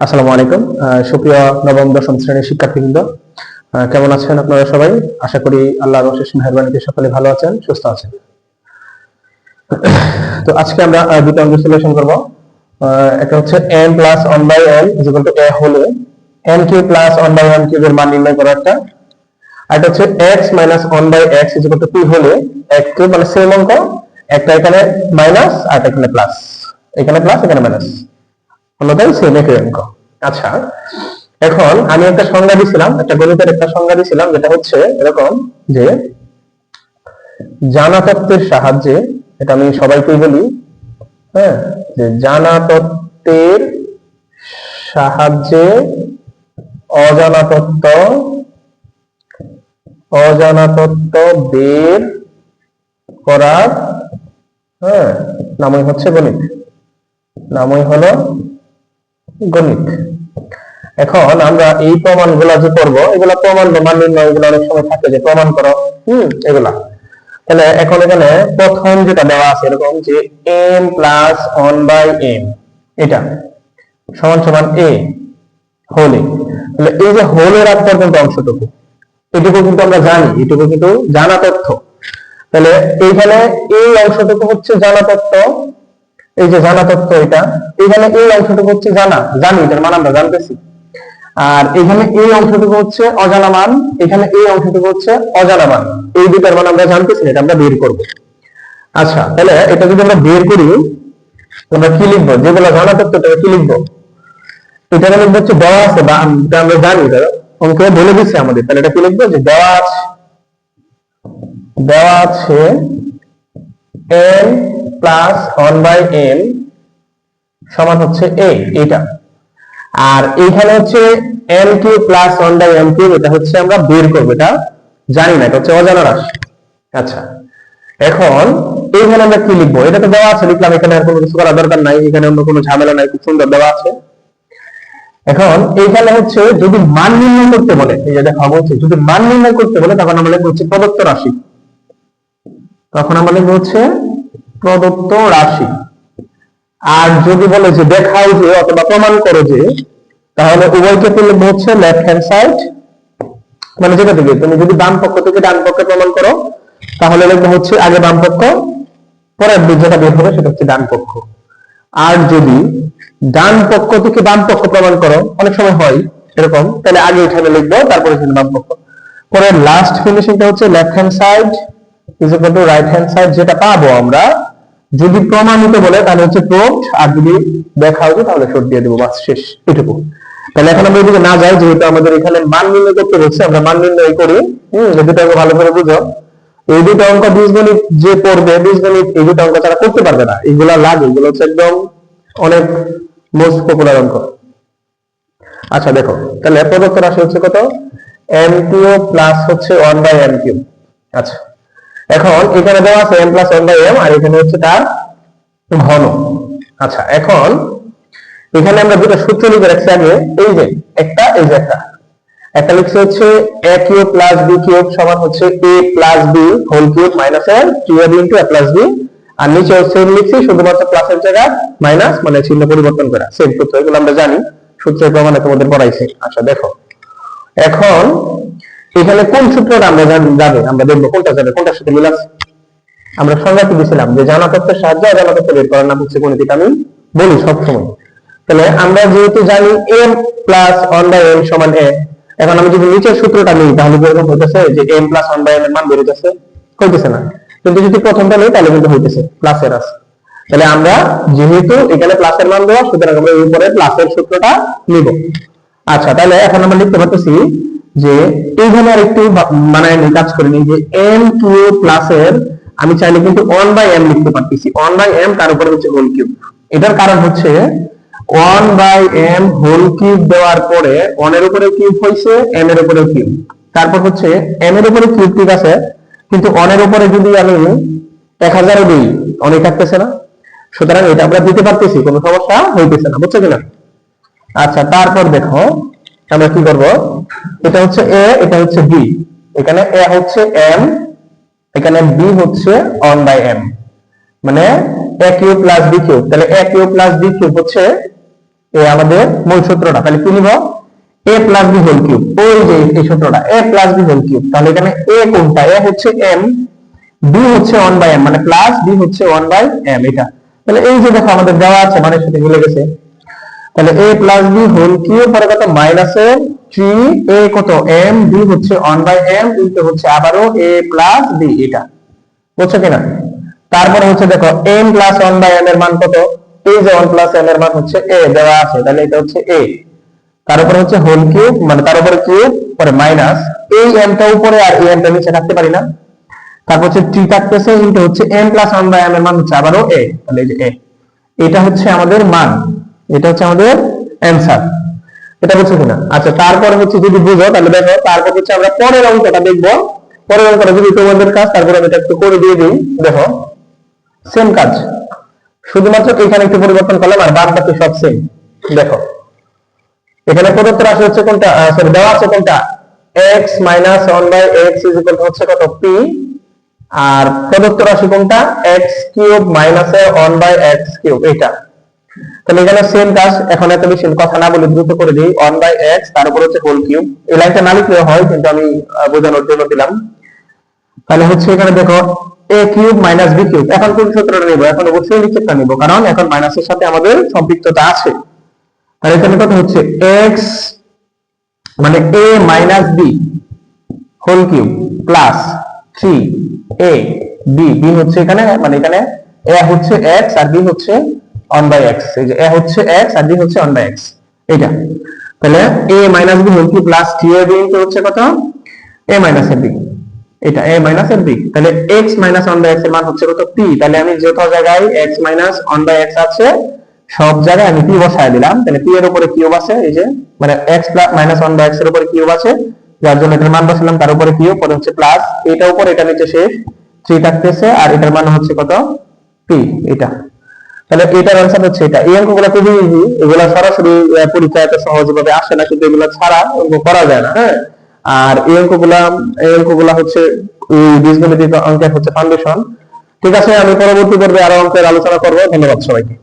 আসসালামু আলাইকুম। সুপ্রিয় নবম দশম শ্রেণীর শিক্ষার্থীবৃন্দ, কেমন আছেন আপনারা সবাই? আশা করি আল্লাহর অশেষ মেহেরবানিতে সকলে ভালো আছেন, সুস্থ আছেন। তো আজকে আমরা দুটো অঙ্ক সলিউশন করব। একটা হচ্ছে n plus 1/n equal to a হলে n কিউব প্লাস 1/n কিউবের মান নির্ণয় করা একটা। আর এটা হচ্ছে x minus 1/x equal to p হলে x কিউব, মানে সেম অঙ্ক, একটা এখানে মাইনাস আর এখানে প্লাস, এখানে প্লাস এখানে মাইনাস, অন্যটাই সেম একই অঙ্ক। আচ্ছা, এখন আমি একটা সংজ্ঞা দিছিলাম, একটা গণিতের একটা সংজ্ঞা দিছিলাম, যেটা হচ্ছে এরকম যে জানা তত্ত্বের সাহায্যে, এটা আমি সবাইকেই বলি, হ্যাঁ, যে জানা তত্ত্বের সাহায্যে অজানা তত্ত্ব বের করার, হ্যাঁ, নামই হচ্ছে গণিত, নামই হলো গণিত। এখন আমরা এই প্রমাণগুলো যে করব, এগুলা প্রমাণ বা মান নির্ণয়, এগুলো অনেক সময় থাকে যে প্রমাণ করো, এগুলা। তাহলে এখন এখানে প্রথম যেটা দেওয়া আছে এরকম যে m প্লাস 1/m এটা সমান সমান a হোলে, তাহলে এই যে হোলের আগ পর্যন্ত অংশটুকু, এটুকু কিন্তু আমরা জানি, এটুকু কিন্তু জানা তথ্য। তাহলে এইখানে এই অংশটুকু হচ্ছে জানা তথ্য, এই যে জানা তথ্য এটা, এখানে এই অংশটুকু হচ্ছে জানি, এটার মান আমরা জানতেছি। আর এখানে এই অংশটুকু হচ্ছে অজানা মান, এখানে এই অংশটুকু হচ্ছে অজানা মান, এই দুটার মান আমরা জানতেছি, এটা আমরা বের করব। আচ্ছা, তাহলে এটা যদি আমরা বের করি, আমরা কি লিখবো? যেগুলো জানা তথ্য কি লিখবো? এটা লিখবো হচ্ছে দেওয়া আছে, বা আমরা জানি, অঙ্কে বলে দিচ্ছে আমাদের। তাহলে এটা কি লিখবো? যে দেওয়া আছে n প্লাস 1/m সমান হচ্ছে a, এটা। আর এইখানে হচ্ছে n cube plus 1/m cube, এটা হচ্ছে আমরা বের করবো, এটা জানি না, এটা হচ্ছে অজানা রাশি। আচ্ছা, এখন এইখানে আমরা কি লিখবো? এটা তো দেওয়া আছে, লিখলাম, এখানে আর কোনো কিছু করার দরকার নাই, এখানে অন্য কোনো ঝামেলা নাই, খুব সুন্দর দেওয়া আছে। এখন এইখানে হচ্ছে যদি মান নির্ণয় করতে বলে, এই যে দেখা হচ্ছে, যদি মান নির্ণয় করতে বলে তখন আমরা লিখবো হচ্ছে প্রদত্ত রাশি, তখন আমরা লিখবো হচ্ছে প্রদত্ত রাশি। আর যদি বলে যে দেখাও যে অথবা প্রমাণ করো যে, তাহলে উভয়কে লিখবো হচ্ছে লেফট হ্যান্ড সাইড, মানে যেটা থেকে তুমি যদি বাম পক্ষ থেকে ডান পক্ষে প্রমাণ করো, তাহলে লিখবো হচ্ছে আগে বাম পক্ষ, পরের যেটা বের হবে সেটা হচ্ছে ডান পক্ষ। আর যদি ডান পক্ষ থেকে বাম পক্ষ প্রমাণ করো, অনেক সময় হয় এরকম, তাহলে আগে এখানে লিখবো, তারপরে এখানে বাম পক্ষ, পরে লাস্ট ফিনিশিংটা হচ্ছে left hand side is equal to right hand side, যেটা পাবো আমরা। যদি প্রমাণিত বলে তাহলে হচ্ছে প্রুভড, আর যদি দেখা হচ্ছে তাহলে শর্ট দিয়ে দেবো, বাস, শেষ, এটুকু। তাহলে এখন আমরা এদিকে না যাই, যেহেতু আমাদের এখানে মান নির্ণয় করতে হচ্ছে, আমরা মান নির্ণয় করি। এই দুটো অঙ্ক ভালো করে বুঝো, এই দুটো অঙ্ক বীজগণিত যে পড়বে, বীজগণিত এই দুটো অঙ্ক তারা করতে পারবে না, এগুলা লাগে, এগুলো হচ্ছে একদম অনেক মোস্ট পপুলার অঙ্ক। আচ্ছা দেখো, তাহলে প্রদত্ত রাশি হচ্ছে কত? m কিউব প্লাস হচ্ছে 1/m কিউব। আচ্ছা, এখন এখানে দেওয়া আছে m প্লাস 1/m, আর এখানে হচ্ছে তার ঘন। আচ্ছা, এখন এখানে আমরা দুটো সূত্র লিখে রাখছি আগে, এই যে একটা, এই যে একটা লিখছে হচ্ছে a cube plus b cube সমান হচ্ছে a plus b whole cube minus a cube into a plus b, আর নিচে হচ্ছে লিখছি শুধুমাত্র প্লাসের জায়গায় মাইনাস, মানে চিহ্ন পরিবর্তন করা, সেম সূত্র, এগুলো আমরা জানি, সূত্রের প্রমাণে তোমাদের পড়াইছে। আচ্ছা দেখো, এখন এখানে কোন সূত্রটা আমরা জানি, আমরা দেখবো কোনটা জানি, কোনটার সাথে মিল আছে। আমরা সংজ্ঞাটি দিয়েছিলাম যে জানা তথ্যের সাহায্যে অজানা তথ্য বের করার নাম হচ্ছে গণিত, এটা আমি বলি সবসময়। তাহলে আমরা যেহেতু জানি m প্লাস 1/m সমান a, এখন আমি যদি নিচের সূত্রটা নিই তাহলে এরকম হইতেছে যে m প্লাস 1/m এর মান বের হইতেছে না, কিন্তু যদি প্রথমটা নিই তাহলে কিন্তু হইতেছে প্লাসের আছে। তাহলে আমরা যেহেতু এখানে প্লাসের মান দেওয়া, সুতরাং আমরা এর উপরে প্লাসের সূত্রটা নিব। আচ্ছা, তাহলে এখন আমরা লিখতে পারতেছি যে এইখানে আর একটু মানে কাজ করে নিই, যে m কিউব প্লাসের আমি চাইলে কিন্তু 1/m লিখতে পারতেছি, 1/m তার উপরে হচ্ছে হোল কিউব। এটার কারণ হচ্ছে 1/m হোল কিউব দেওয়ার পরে 1 এর উপরে কিউব হইছে, m এর উপরে কিউব, তারপর হচ্ছে m এর উপরে কিউব, ঠিক আছে, কিন্তু 1 এর উপরে যদি আমি 1000 দিই, অনেক থাকতেছে না, সুতরাং এটা আমরা দিতে পারতেছি, কোনো সমস্যা হইতেছে না, বুঝছো কিনা? আচ্ছা, তারপর দেখো আমরা কি করব, এটা হচ্ছে a, এটা হচ্ছে b, এখানে a হচ্ছে m, এখানে b হচ্ছে 1/m, মানে a cube plus b cube. তাহলে a cube plus b cube হচ্ছে এই আমাদের মূল সূত্রটা। তাহলে কি নিব, a plus b whole cube, ওই যে এই সূত্রটা a plus b whole cube. তাহলে এখানে a কোনটা, a হচ্ছে m, b হচ্ছে 1/m, মানে প্লাস b হচ্ছে 1/m এটা। তাহলে এই যে দেখো আমাদের দেওয়া আছে মানে সাথে মিলে গেছে। তাহলে a plus b whole cube পরে কত মাইনাস এর 3 a কত m, b হচ্ছে 1/m ইনটু হচ্ছে আবারও a প্লাস b এটা, বুঝছো কিনা? তারপরে হচ্ছে দেখো m প্লাস 1/m এর মান কত, এই যে 1 প্লাস m এর মান হচ্ছে a দেওয়া আছে, তাহলে এটা হচ্ছে a, তার উপরে হচ্ছে হোল কিউব মানে তার উপরে কিউব পরে মাইনাস এই m টা উপরে আর এই m টা নিচে রাখতে পারি না, তারপর হচ্ছে t থাকতেছে ইনটু হচ্ছে m প্লাস 1/m এর মান হচ্ছে আবারও a, তাহলে এই যে a, এটা হচ্ছে আমাদের মান, এটা হচ্ছে আমাদের অ্যানসার। এটা বুঝছো কিনা? আচ্ছা তারপরে হচ্ছে যদি বুঝো তাহলে দেখো, তারপর হচ্ছে আমরা পরের অঙ্কটা দেখবো। পরের অঙ্কটা যদি তোমাদের কাজ, তারপরে আমি এটা একটু করে দিয়ে দিই। দেখো সেম কাজ, শুধুমাত্র এখানে একটু পরিবর্তন করলাম আর বাদ বাকি সব সেম। দেখো এখানে প্রদত্ত রাশি হচ্ছে কোনটা, সরি দেওয়া আছে কোনটা, x মাইনাস 1/x হচ্ছে কত p, আর প্রদত্ত রাশি কোনটা x cube minus 1/x cube এটা। তাহলে এখানে সেম কাজ, এখন এত বেশি কথা না বলে দ্রুত করে দিই, 1/x তার উপর হচ্ছে হোল কিউব, এই লাইনটা না লিখলেও হয় কিন্তু আমি বোঝানোর জন্য দিলাম। তাহলে হচ্ছে এখানে দেখো a cube minus b cube, এখন কোন সূত্রটা নেব, এখন অবশ্যই নিচেরটা নেব কারণ এখন মাইনাসের সাথে আমাদের সম্পৃক্ততা আছে। তাহলে এখানে কত হচ্ছে x মানে a minus b whole cube plus 3a b, b হচ্ছে এখানে মানে এখানে a হচ্ছে x আর b হচ্ছে 1/x, এই যে a হচ্ছে x আর b হচ্ছে 1/x এটা। তাহলে a minus b whole cube plus 3ab হচ্ছে কত a মাইনাস b এটা, a মাইনাস b। তাহলে x মাইনাস 1/x এর মান হচ্ছে কত p, তাহলে আমি যত জায়গায় x মাইনাস 1/x আছে সব জায়গায় আমি p বসায় দিলাম। তাহলে p এর উপরে কিউব আছে, এই যে মানে x মাইনাস 1/x এর উপরে কিউব আছে যার জন্য এটার মান বসালাম, তার উপরে কিউব পরে হচ্ছে প্লাস, এটা উপর এটা নিচে শেষ 3 থাকতেছে আর এটার মান হচ্ছে কত p এটা। তাহলে এটার आंसर হচ্ছে এটা। এই অঙ্কগুলো খুবই ইজি, এগুলো সরাসরি পরীক্ষায় এত সহজভাবে আসে না, কিন্তু এগুলো ছাড়া অঙ্ক করা যায় না। হ্যাঁ, আর এই অঙ্কগুলা হচ্ছে বীজগণিত অঙ্কের হচ্ছে ফাউন্ডেশন। ঠিক আছে, আমি পরবর্তী পর্বে আরো অঙ্কের আলোচনা করব। ধন্যবাদ সবাইকে।